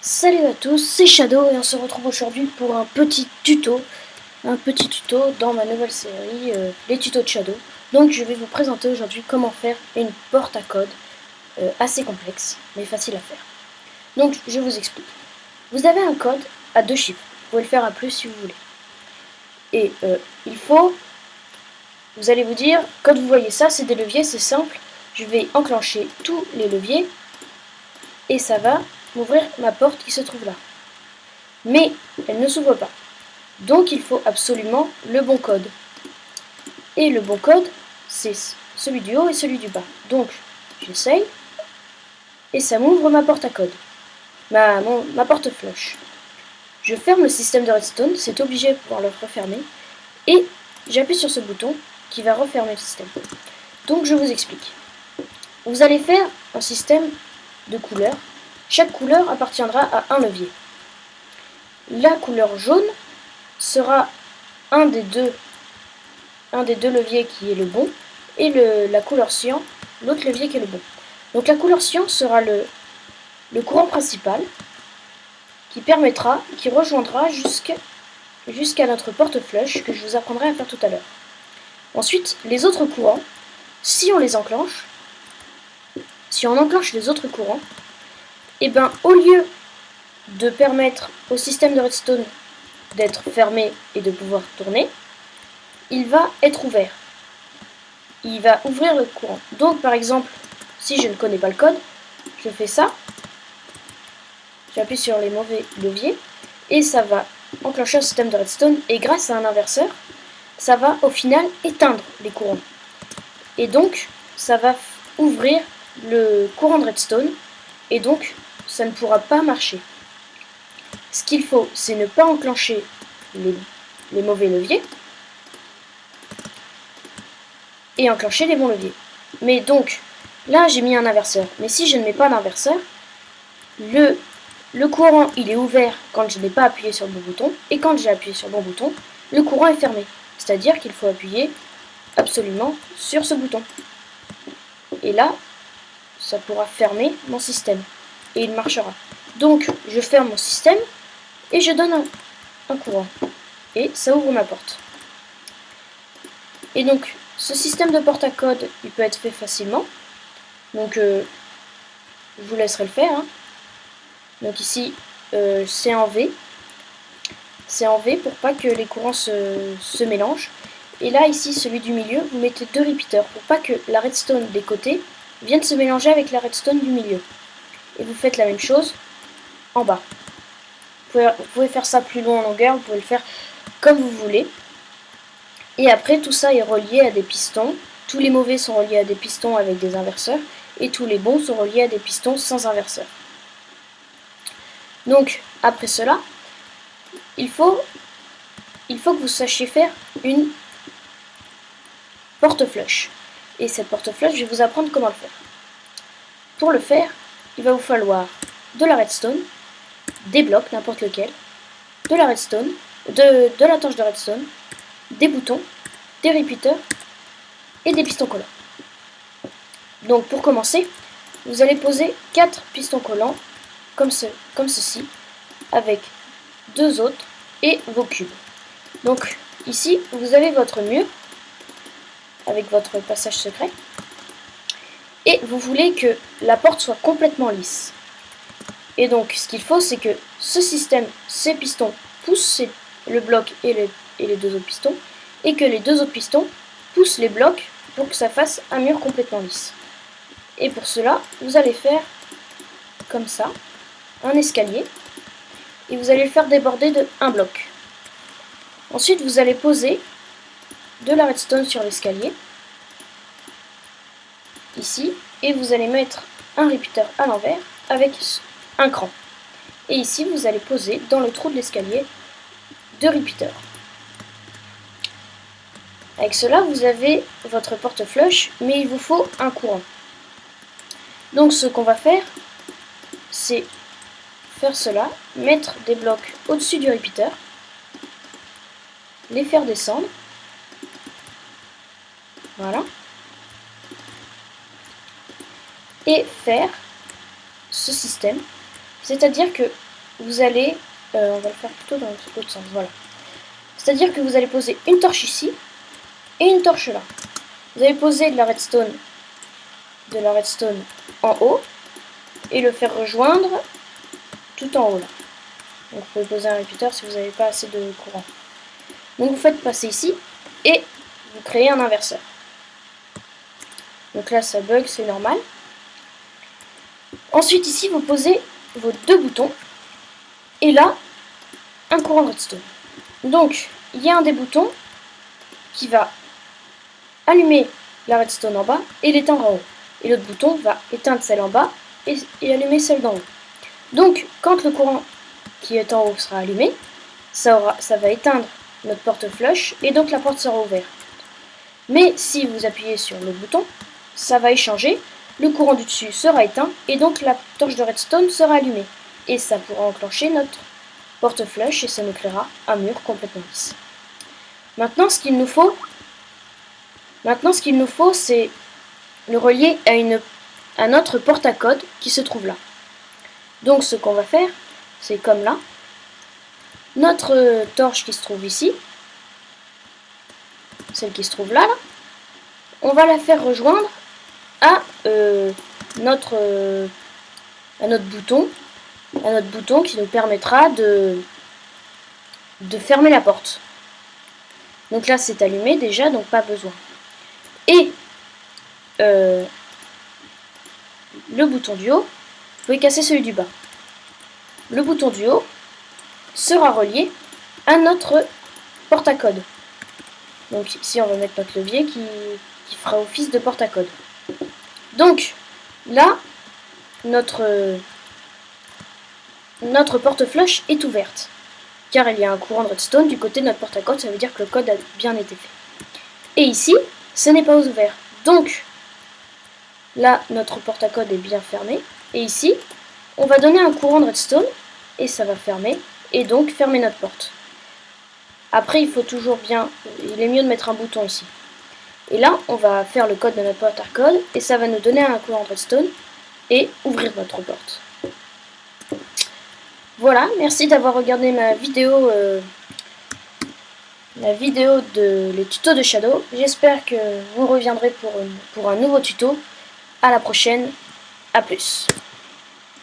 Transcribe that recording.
Salut à tous, c'est Shadow et on se retrouve aujourd'hui pour un petit tuto dans ma nouvelle série, les tutos de Shadow. Donc je vais vous présenter aujourd'hui comment faire une porte à code assez complexe mais facile à faire. Donc je vous explique. Vous avez un code à 2 chiffres, vous pouvez le faire à plus si vous voulez. Et vous allez vous dire, quand vous voyez ça, c'est des leviers, c'est simple, je vais enclencher tous les leviers et ça va m'ouvrir ma porte qui se trouve là. Mais elle ne s'ouvre pas. Donc il faut absolument le bon code. Et le bon code, c'est celui du haut et celui du bas. Donc j'essaye, et ça m'ouvre ma porte à code, ma porte flush. Je ferme le système de redstone, c'est obligé de pouvoir le refermer, et j'appuie sur ce bouton qui va refermer le système. Donc je vous explique. Vous allez faire un système de couleurs. Chaque couleur appartiendra à un levier. La couleur jaune sera un des deux leviers qui est le bon, et la couleur cyan, l'autre levier qui est le bon. Donc la couleur cyan sera le courant principal qui rejoindra jusqu'à notre porte flush que je vous apprendrai à faire tout à l'heure. Ensuite, les autres courants, si on enclenche les autres courants, et ben au lieu de permettre au système de redstone d'être fermé et de pouvoir tourner, il va être ouvert. Il va ouvrir le courant. Donc par exemple, si je ne connais pas le code, je fais ça, j'appuie sur les mauvais leviers, et ça va enclencher un système de redstone, et grâce à un inverseur, ça va au final éteindre les courants. Et donc, ça va ouvrir le courant de redstone, et donc, ça ne pourra pas marcher. Ce qu'il faut, c'est ne pas enclencher les mauvais leviers, et enclencher les bons leviers. Mais donc, là j'ai mis un inverseur. Mais si je ne mets pas d'inverseur, le courant il est ouvert quand je n'ai pas appuyé sur le bon bouton, et quand j'ai appuyé sur le bon bouton, le courant est fermé. C'est-à-dire qu'il faut appuyer absolument sur ce bouton. Et là, ça pourra fermer mon système. Et il marchera. Donc, je ferme mon système, et je donne un courant. Et ça ouvre ma porte. Et donc, ce système de porte à code, il peut être fait facilement. Donc, je vous laisserai le faire. Hein. Donc ici, c'est en V. C'est en V pour pas que les courants se mélangent. Et là, ici, celui du milieu, vous mettez 2 repeaters pour pas que la redstone des côtés vienne se mélanger avec la redstone du milieu. Et vous faites la même chose en bas. Vous pouvez faire ça plus long en longueur, vous pouvez le faire comme vous voulez. Et après, tout ça est relié à des pistons. Tous les mauvais sont reliés à des pistons avec des inverseurs, et tous les bons sont reliés à des pistons sans inverseur. Donc, après cela, il faut que vous sachiez faire une porte flush. Et cette porte flush, je vais vous apprendre comment le faire. Pour le faire, il va vous falloir de la redstone, des blocs, n'importe lequel, de la redstone, de la torche de redstone, des boutons, des repeaters et des pistons collants. Donc pour commencer, vous allez poser 4 pistons collants comme ceci, avec 2 autres et vos cubes. Donc ici, vous avez votre mur avec votre passage secret, et vous voulez que la porte soit complètement lisse. Et donc ce qu'il faut, c'est que ce système, ces pistons poussent le bloc et les 2 autres pistons, et que les 2 autres pistons poussent les blocs pour que ça fasse un mur complètement lisse. Et pour cela, vous allez faire comme ça, un escalier, et vous allez le faire déborder de 1 bloc. Ensuite, vous allez poser de la redstone sur l'escalier, ici, et vous allez mettre un repeater à l'envers avec un cran. Et ici, vous allez poser dans le trou de l'escalier 2 repeaters. Avec cela, vous avez votre porte flush, mais il vous faut un courant. Donc ce qu'on va faire, c'est faire cela, mettre des blocs au-dessus du repeater, les faire descendre, voilà, et faire ce système, c'est-à-dire que vous allez, on va le faire plutôt dans l'autre sens, voilà. C'est-à-dire que vous allez poser une torche ici et une torche là. Vous allez poser de la redstone en haut et le faire rejoindre tout en haut là. Donc vous pouvez poser un répéteur si vous n'avez pas assez de courant. Donc vous faites passer ici et vous créez un inverseur. Donc là ça bug, c'est normal. Ensuite ici vous posez vos deux boutons et là un courant de redstone. Donc il y a un des boutons qui va allumer la redstone en bas et l'éteindre en haut. Et l'autre bouton va éteindre celle en bas et allumer celle d'en haut. Donc quand le courant qui est en haut sera allumé, ça va éteindre notre porte flush et donc la porte sera ouverte. Mais si vous appuyez sur le bouton, ça va échanger, le courant du dessus sera éteint et donc la torche de redstone sera allumée. Et ça pourra enclencher notre porte flush et ça nous créera un mur complètement lisse. Maintenant ce qu'il nous faut, c'est le relier à notre porte à code qui se trouve là. Donc ce qu'on va faire, c'est comme là, notre torche qui se trouve ici, celle qui se trouve là, on va la faire rejoindre à notre bouton qui nous permettra de fermer la porte. Donc là c'est allumé déjà, donc pas besoin. Et le bouton du haut, vous pouvez casser celui du bas. Le bouton du haut sera relié à notre porte à code. Donc ici on va mettre notre levier qui fera office de porte à code. Donc là notre porte flush est ouverte car il y a un courant de redstone du côté de notre porte à code, ça veut dire que le code a bien été fait. Et ici ce n'est pas ouvert, donc là notre porte à code est bien fermé et ici on va donner un courant de redstone et ça va fermer et donc fermer notre porte. Après il est mieux de mettre un bouton ici. Et là on va faire le code de notre porte à code et ça va nous donner un courant de redstone et ouvrir notre porte. Voilà, merci d'avoir regardé ma vidéo de les tutos de Shadow. J'espère que vous reviendrez pour un nouveau tuto. À la prochaine, à plus.